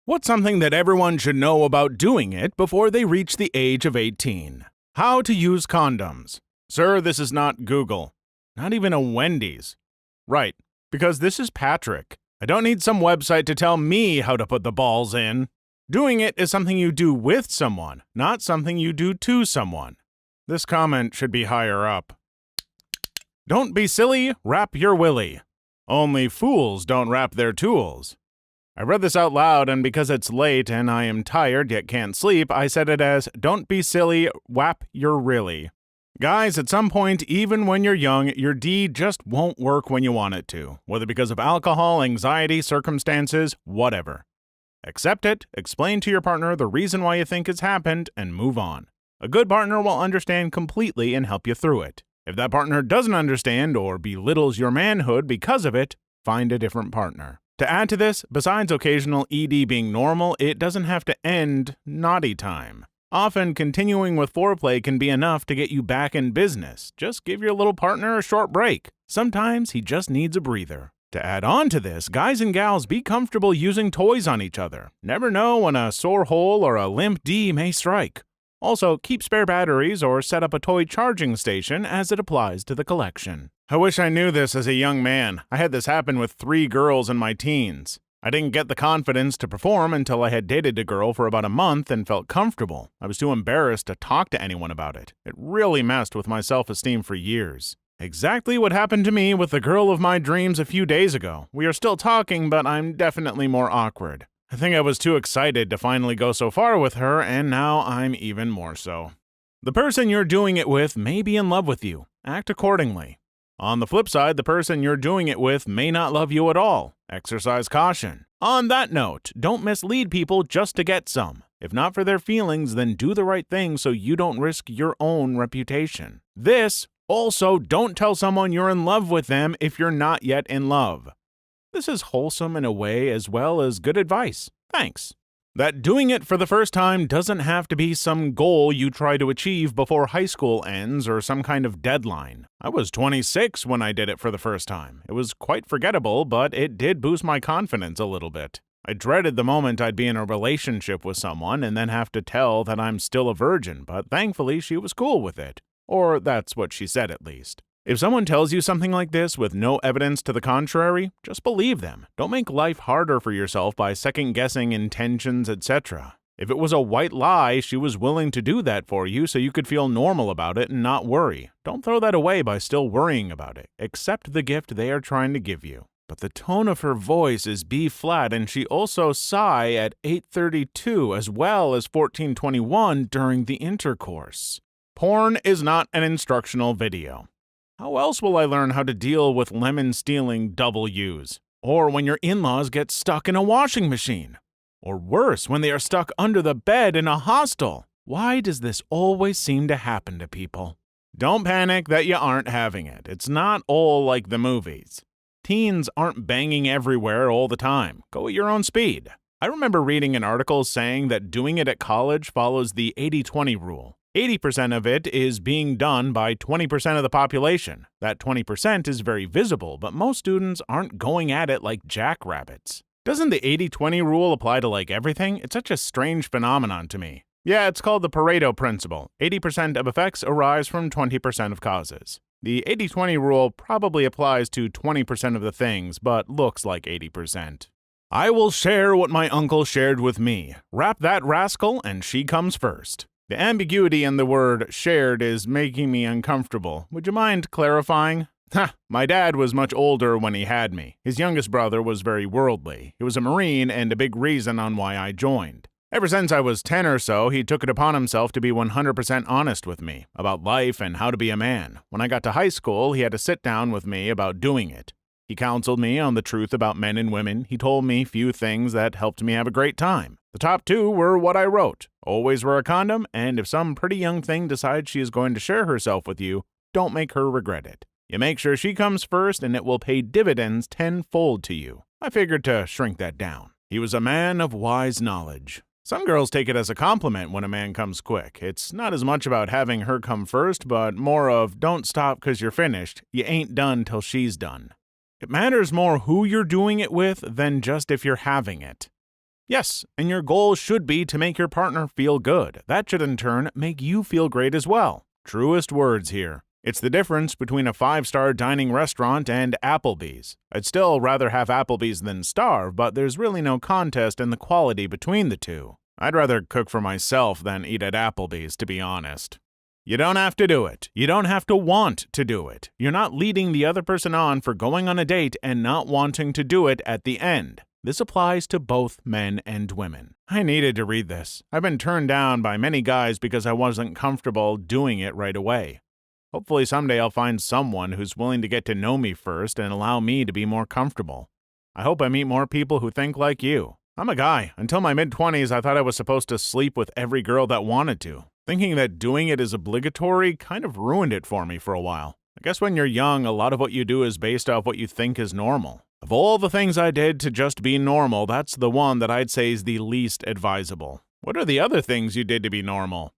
What's something that everyone should know about doing it before they reach the age of 18? How to use condoms. Sir, this is not Google. Not even a Wendy's. Right, because this is Patrick. I don't need some website to tell me how to put the balls in. Doing it is something you do with someone, not something you do to someone. This comment should be higher up. Don't be silly, wrap your willy. Only fools don't wrap their tools. I read this out loud, and because it's late and I am tired yet can't sleep, I said it as, don't be silly, whap your really. Guys, at some point, even when you're young, your D just won't work when you want it to, whether because of alcohol, anxiety, circumstances, whatever. Accept it, explain to your partner the reason why you think it's happened, and move on. A good partner will understand completely and help you through it. If that partner doesn't understand or belittles your manhood because of it, find a different partner. To add to this, besides occasional ED being normal, it doesn't have to end naughty time. Often, continuing with foreplay can be enough to get you back in business. Just give your little partner a short break. Sometimes he just needs a breather. To add on to this, guys and gals, be comfortable using toys on each other. Never know when a sore hole or a limp D may strike. Also, keep spare batteries or set up a toy charging station as it applies to the collection. I wish I knew this as a young man. I had this happen with 3 girls in my teens. I didn't get the confidence to perform until I had dated a girl for about a month and felt comfortable. I was too embarrassed to talk to anyone about it. It really messed with my self-esteem for years. Exactly what happened to me with the girl of my dreams a few days ago. We are still talking, but I'm definitely more awkward. I think I was too excited to finally go so far with her, and now I'm even more so. The person you're doing it with may be in love with you. Act accordingly. On the flip side, the person you're doing it with may not love you at all. Exercise caution. On that note, don't mislead people just to get some. If not for their feelings, then do the right thing so you don't risk your own reputation. Also, don't tell someone you're in love with them if you're not yet in love. This is wholesome in a way as well as good advice. Thanks. That doing it for the first time doesn't have to be some goal you try to achieve before high school ends or some kind of deadline. I was 26 when I did it for the first time. It was quite forgettable, but it did boost my confidence a little bit. I dreaded the moment I'd be in a relationship with someone and then have to tell that I'm still a virgin, but thankfully she was cool with it. Or that's what she said at least. If someone tells you something like this with no evidence to the contrary, just believe them. Don't make life harder for yourself by second-guessing intentions, etc. If it was a white lie, she was willing to do that for you so you could feel normal about it and not worry. Don't throw that away by still worrying about it. Accept the gift they are trying to give you. But the tone of her voice is B flat, and she also sigh at 8:32 as well as 14:21 during the intercourse. Porn is not an instructional video. How else will I learn how to deal with lemon-stealing W's? Or when your in-laws get stuck in a washing machine? Or worse, when they are stuck under the bed in a hostel? Why does this always seem to happen to people? Don't panic that you aren't having it. It's not all like the movies. Teens aren't banging everywhere all the time. Go at your own speed. I remember reading an article saying that doing it at college follows the 80-20 rule. 80% of it is being done by 20% of the population. That 20% is very visible, but most students aren't going at it like jackrabbits. Doesn't the 80-20 rule apply to like everything? It's such a strange phenomenon to me. Yeah, it's called the Pareto principle. 80% of effects arise from 20% of causes. The 80-20 rule probably applies to 20% of the things, but looks like 80%. I will share what my uncle shared with me. Wrap that rascal and she comes first. The ambiguity in the word shared is making me uncomfortable. Would you mind clarifying? My dad was much older when he had me. His youngest brother was very worldly. He was a Marine and a big reason on why I joined. Ever since I was 10 or so, he took it upon himself to be 100% honest with me about life and how to be a man. When I got to high school, he had to sit down with me about doing it. He counseled me on the truth about men and women. He told me few things that helped me have a great time. The top 2 were what I wrote. Always wear a condom, and if some pretty young thing decides she is going to share herself with you, don't make her regret it. You make sure she comes first, and it will pay dividends tenfold to you. I figured to shrink that down. He was a man of wise knowledge. Some girls take it as a compliment when a man comes quick. It's not as much about having her come first, but more of don't stop 'cause you're finished. You ain't done till she's done. It matters more who you're doing it with than just if you're having it. Yes, and your goal should be to make your partner feel good. That should in turn make you feel great as well. Truest words here. It's the difference between a 5-star dining restaurant and Applebee's. I'd still rather have Applebee's than starve, but there's really no contest in the quality between the two. I'd rather cook for myself than eat at Applebee's, to be honest. You don't have to do it. You don't have to want to do it. You're not leading the other person on for going on a date and not wanting to do it at the end. This applies to both men and women. I needed to read this. I've been turned down by many guys because I wasn't comfortable doing it right away. Hopefully someday I'll find someone who's willing to get to know me first and allow me to be more comfortable. I hope I meet more people who think like you. I'm a guy. Until my mid-20s, I thought I was supposed to sleep with every girl that wanted to. Thinking that doing it is obligatory kind of ruined it for me for a while. I guess when you're young, a lot of what you do is based off what you think is normal. Of all the things I did to just be normal, that's the one that I'd say is the least advisable. What are the other things you did to be normal?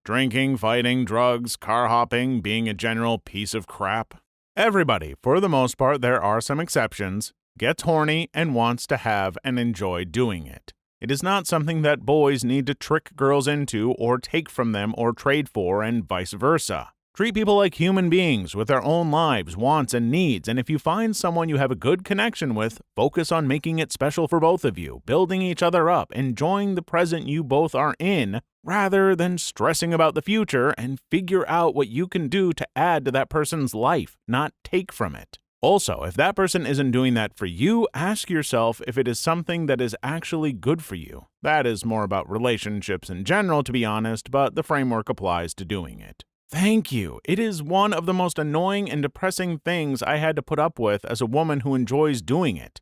Drinking, fighting, drugs, car hopping, being a general piece of crap. Everybody, for the most part, there are some exceptions, gets horny and wants to have and enjoy doing it. It is not something that boys need to trick girls into or take from them or trade for, and vice versa. Treat people like human beings with their own lives, wants, and needs, and if you find someone you have a good connection with, focus on making it special for both of you, building each other up, enjoying the present you both are in, rather than stressing about the future, and figure out what you can do to add to that person's life, not take from it. Also, if that person isn't doing that for you, ask yourself if it is something that is actually good for you. That is more about relationships in general, to be honest, but the framework applies to doing it. Thank you. It is one of the most annoying and depressing things I had to put up with as a woman who enjoys doing it.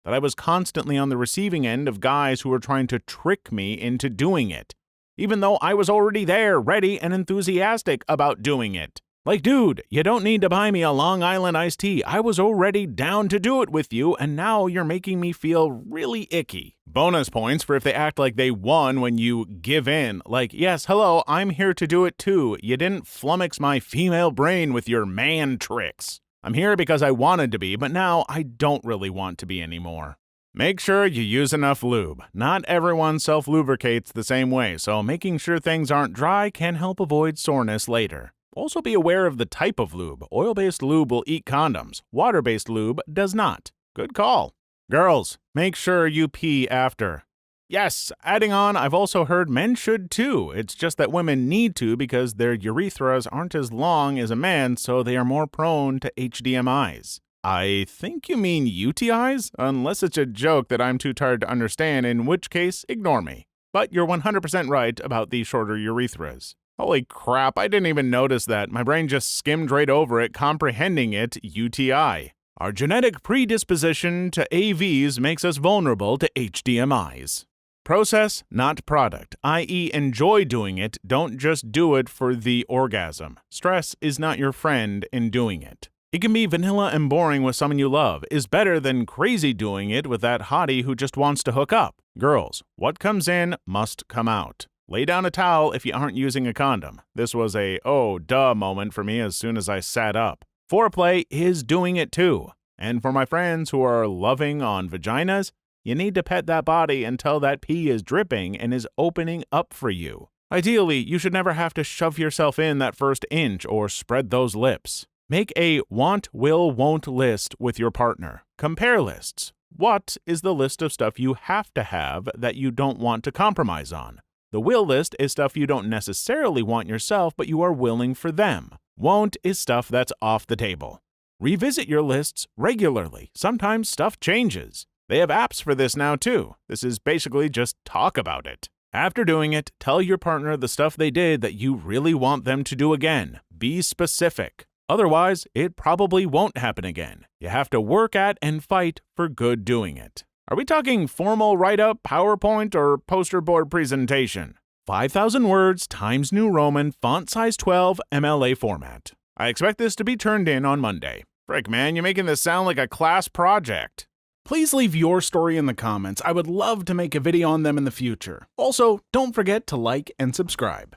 That I was constantly on the receiving end of guys who were trying to trick me into doing it, even though I was already there, ready, and enthusiastic about doing it. Like, dude, you don't need to buy me a Long Island iced tea. I was already down to do it with you, and now you're making me feel really icky. Bonus points for if they act like they won when you give in. Like, yes, hello, I'm here to do it too. You didn't flummox my female brain with your man tricks. I'm here because I wanted to be, but now I don't really want to be anymore. Make sure you use enough lube. Not everyone self-lubricates the same way, so making sure things aren't dry can help avoid soreness later. Also be aware of the type of lube. Oil-based lube will eat condoms. Water-based lube does not. Good call. Girls, make sure you pee after. Yes, adding on, I've also heard men should too. It's just that women need to because their urethras aren't as long as a man's, so they are more prone to HDMIs. I think you mean UTIs? Unless it's a joke that I'm too tired to understand, in which case, ignore me. But you're 100% right about the shorter urethras. Holy crap, I didn't even notice that. My brain just skimmed right over it, comprehending it UTI. Our genetic predisposition to AVs makes us vulnerable to HDMIs. Process, not product, i.e. enjoy doing it, don't just do it for the orgasm. Stress is not your friend in doing it. It can be vanilla and boring with someone you love, is better than crazy doing it with that hottie who just wants to hook up. Girls, what comes in must come out. Lay down a towel if you aren't using a condom. This was a oh duh moment for me as soon as I sat up. Foreplay is doing it too. And for my friends who are loving on vaginas, you need to pet that body until that pee is dripping and is opening up for you. Ideally, you should never have to shove yourself in that first inch or spread those lips. Make a want, will, won't list with your partner. Compare lists. What is the list of stuff you have to have that you don't want to compromise on? The will list is stuff you don't necessarily want yourself, but you are willing for them. Won't is stuff that's off the table. Revisit your lists regularly. Sometimes stuff changes. They have apps for this now too. This is basically just talk about it. After doing it, tell your partner the stuff they did that you really want them to do again. Be specific. Otherwise, it probably won't happen again. You have to work at and fight for good doing it. Are we talking formal write-up, PowerPoint, or poster board presentation? 5,000 words, Times New Roman, font size 12, MLA format. I expect this to be turned in on Monday. Frick, man, you're making this sound like a class project. Please leave your story in the comments. I would love to make a video on them in the future. Also, don't forget to like and subscribe.